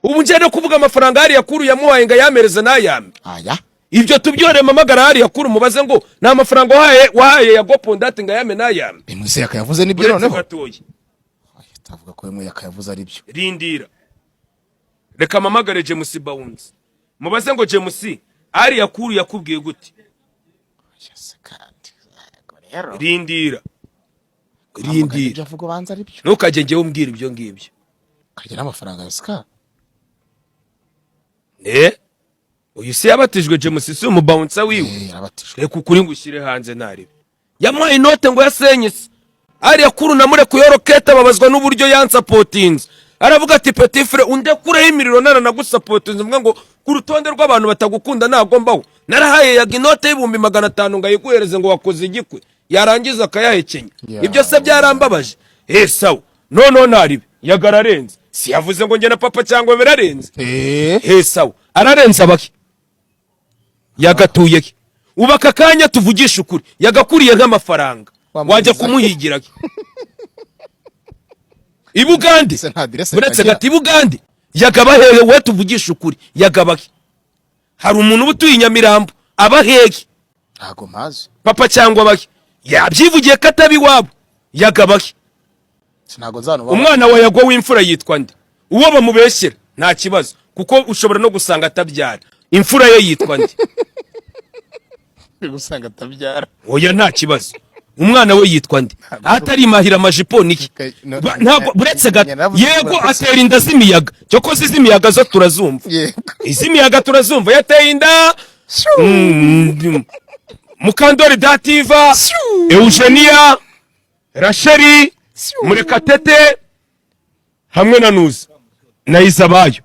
ubu ngiye no kuvuga amafaranga hariya kuru yamuhaye ngo yamereze n'ayame aya ibyo tubyore mamagara hariya kuru mubaze ngo nta mafaranga wahaye ya gopondate ngo ayame n'ayame Muse yakayavuze nibyo noneho gatoye tavuga ko yemwe yakayavuze ari byo rindira reka mamagare James Bounce mubaze ngo James hariya kuru yakubwiye gute rindira ibyo avuga banza ari byo ntukajye ngewe umbwira ibyo ngibyo kagira amafaranga ya Ska uyu si yabatijwe James si umubouncer wiwe reka ukuri ngushyire hanze naribe yamuhaye inote ngo yasenyise ariya kuru namure kuyoroketa babazwa n'uburyo yansapotinze aravuga ati petit frère undekureho imiriro naranagusapotinze mvuga ngo ku rutonde rw'abantu batagukunda nagombaho narahaye yaga inote y'ibihumbi 500 ngo ayiguhereze ngo wakoze igikwe yarangiza akayahekenya ibyo se byarambabaje sawa no naribe yagararenze si yavuze ngo nge na papa cyangwa birarenze sawa ararenze abaki yagatuye ubaka kanya tuvugisha ukuri yagakuriye nk'amafaranga wajya kumuhigira ibugande buretse gati ibugande yagabahehe we tuvugisha ukuri yagabaki hari umuntu ubutuye Nyamirambo abahehe ntago mazi papa cyangwa baki yabyivugiye katabi wabo yagabaki sinago nzano umwana wa yagwa w'imfura yitwa nde uwo bamubeshyera nta kibazo kuko ushobora no gusanga atabyara imfura ye yitwa nde gusanga atabyara oya nta kibazo umwana we yitwa nde atari mahira amajipo niki ntabwo buretse gato yego atera inda z'imiyaga cyo ko z'imiyaga zo turazumva iz'imiyaga turazumva yateye inda Mukandori Dativa Eugenia Racheli Murekatete hamwe na Nuza na Izabayo